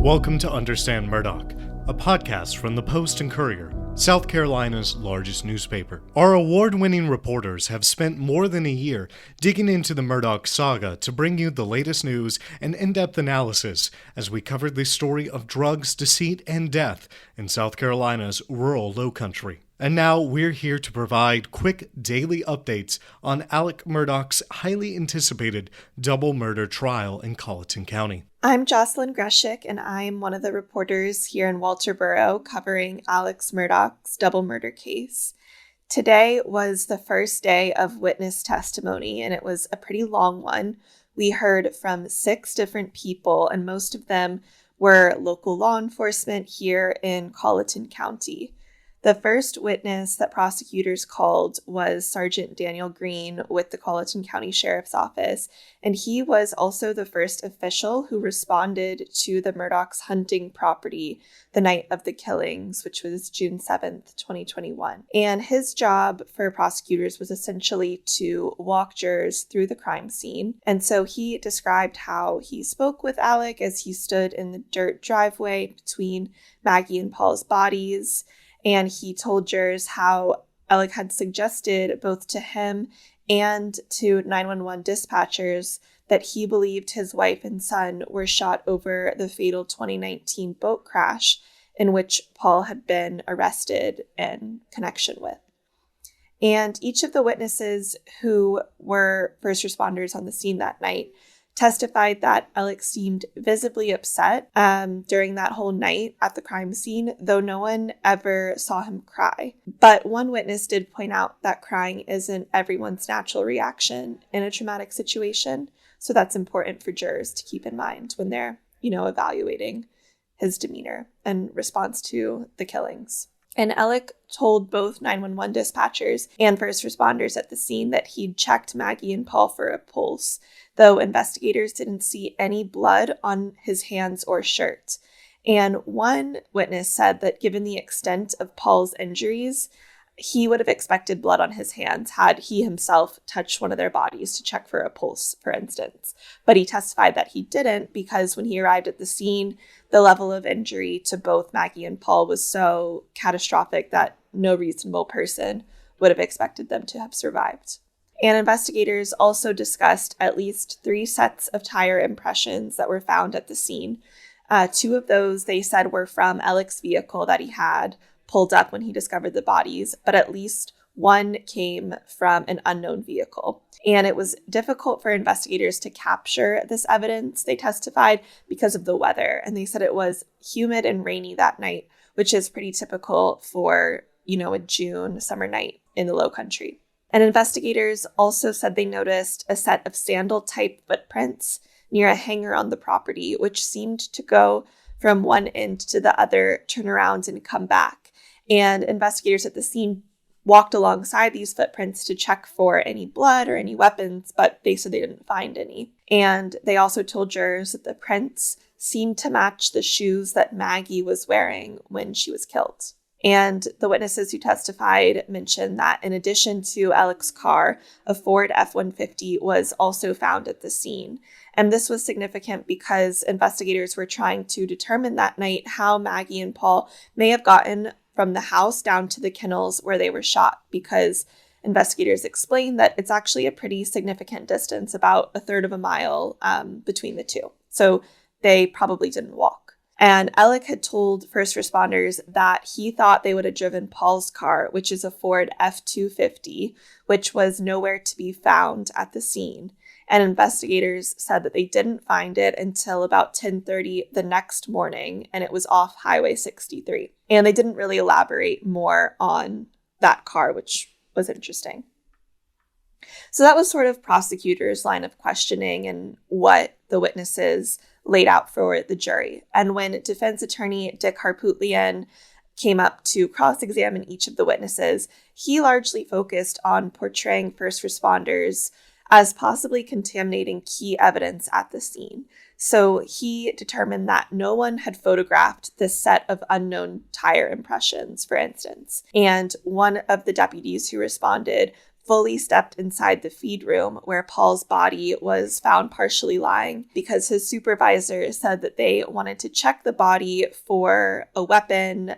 Welcome to Understand Murdaugh, a podcast from the Post and Courier, South Carolina's largest newspaper. Our award-winning reporters have spent more than a year digging into the Murdaugh saga to bring you the latest news and in-depth analysis as we cover the story of drugs, deceit, and death in South Carolina's rural Lowcountry. And now we're here to provide quick daily updates on Alex Murdaugh's highly anticipated double murder trial in Colleton County. I'm Jocelyn Grzeszczak, and I'm one of the reporters here in Walterboro covering Alex Murdaugh's double murder case. Today was the first day of witness testimony, and it was a pretty long one. We heard from 6 different people, and most of them were local law enforcement here in Colleton County. The first witness that prosecutors called was Sergeant Daniel Green with the Colleton County Sheriff's Office, and he was also the first official who responded to the Murdaugh's hunting property the night of the killings, which was June 7th, 2021. And his job for prosecutors was essentially to walk jurors through the crime scene. And so he described how he spoke with Alec as he stood in the dirt driveway between Maggie and Paul's bodies. And he told jurors how Alec had suggested both to him and to 911 dispatchers that he believed his wife and son were shot over the fatal 2019 boat crash in which Paul had been arrested in connection with. And each of the witnesses who were first responders on the scene that night testified that Alex seemed visibly upset during that whole night at the crime scene, though no one ever saw him cry. But one witness did point out that crying isn't everyone's natural reaction in a traumatic situation. So that's important for jurors to keep in mind when they're, evaluating his demeanor in response to the killings. And Alec told both 911 dispatchers and first responders at the scene that he'd checked Maggie and Paul for a pulse, though investigators didn't see any blood on his hands or shirt. And one witness said that given the extent of Paul's injuries, he would have expected blood on his hands had he himself touched one of their bodies to check for a pulse, for instance. But he testified that he didn't because when he arrived at the scene, the level of injury to both Maggie and Paul was so catastrophic that no reasonable person would have expected them to have survived. And investigators also discussed at least 3 sets of tire impressions that were found at the scene. 2 of those, they said, were from Alex's vehicle that he had pulled up when he discovered the bodies, but at least 1 came from an unknown vehicle. And it was difficult for investigators to capture this evidence, they testified, because of the weather. And they said it was humid and rainy that night, which is pretty typical for, a June summer night in the Lowcountry. And investigators also said they noticed a set of sandal-type footprints near a hangar on the property, which seemed to go from one end to the other, turn around, and come back. And investigators at the scene walked alongside these footprints to check for any blood or any weapons, but they said they didn't find any. And they also told jurors that the prints seemed to match the shoes that Maggie was wearing when she was killed. And the witnesses who testified mentioned that in addition to Alex's car, a Ford F-150 was also found at the scene. And this was significant because investigators were trying to determine that night how Maggie and Paul may have gotten from the house down to the kennels where they were shot, because investigators explained that it's actually a pretty significant distance, about 1/3 of a mile between the two. So they probably didn't walk. And Alec had told first responders that he thought they would have driven Paul's car, which is a Ford F-250, which was nowhere to be found at the scene. And investigators said that they didn't find it until about 10:30 the next morning, and it was off Highway 63. And they didn't really elaborate more on that car, which was interesting. So that was sort of prosecutors' line of questioning and what the witnesses laid out for the jury. And when defense attorney Dick Harpootlian came up to cross-examine each of the witnesses, he largely focused on portraying first responders as possibly contaminating key evidence at the scene. So he determined that no one had photographed this set of unknown tire impressions, for instance. And one of the deputies who responded fully stepped inside the feed room where Paul's body was found partially lying because his supervisor said that they wanted to check the body for a weapon.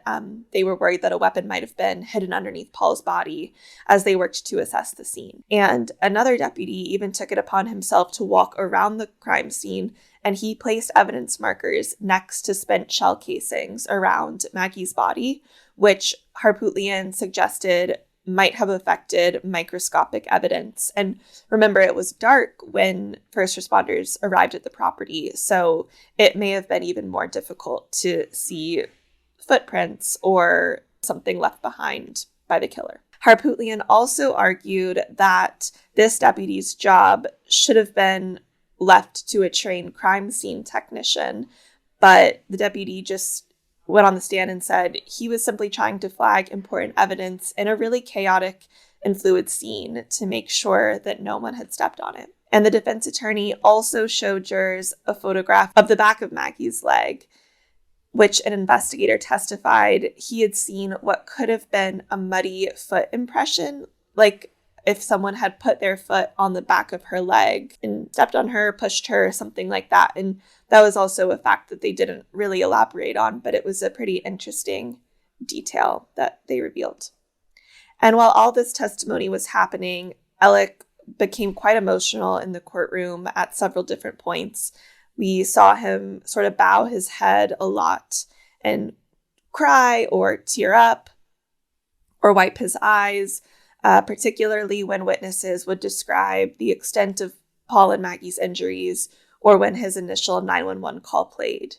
They were worried that a weapon might have been hidden underneath Paul's body as they worked to assess the scene. And another deputy even took it upon himself to walk around the crime scene, and he placed evidence markers next to spent shell casings around Maggie's body, which Harpootlian suggested might have affected microscopic evidence. And remember, it was dark when first responders arrived at the property, so it may have been even more difficult to see footprints or something left behind by the killer. Harpootlian also argued that this deputy's job should have been left to a trained crime scene technician, but the deputy just went on the stand and said he was simply trying to flag important evidence in a really chaotic and fluid scene to make sure that no one had stepped on it. And the defense attorney also showed jurors a photograph of the back of Maggie's leg, which an investigator testified he had seen what could have been a muddy foot impression, like if someone had put their foot on the back of her leg and stepped on her, pushed her, something like that. And that was also a fact that they didn't really elaborate on, but it was a pretty interesting detail that they revealed. And while all this testimony was happening, Alec became quite emotional in the courtroom at several different points. We saw him sort of bow his head a lot and cry or tear up or wipe his eyes, particularly when witnesses would describe the extent of Paul and Maggie's injuries or when his initial 911 call played.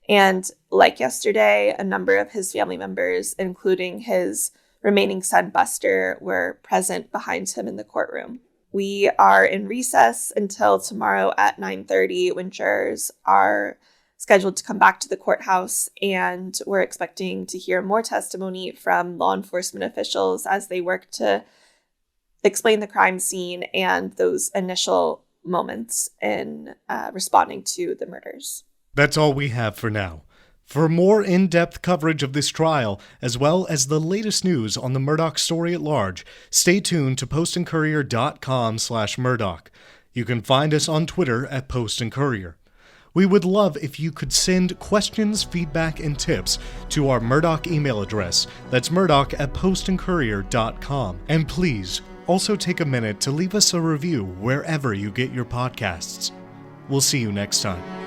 And like yesterday, a number of his family members, including his remaining son Buster, were present behind him in the courtroom. We are in recess until tomorrow at 9:30 when jurors are scheduled to come back to the courthouse, and we're expecting to hear more testimony from law enforcement officials as they work to explain the crime scene and those initial moments in responding to the murders. That's all we have for now. For more in-depth coverage of this trial, as well as the latest news on the Murdaugh story at large, stay tuned to postandcourier.com/Murdaugh. You can find us on Twitter at Post and Courier. We would love if you could send questions, feedback, and tips to our Murdaugh email address. That's murdaugh@postandcourier.com. And please, also take a minute to leave us a review wherever you get your podcasts. We'll see you next time.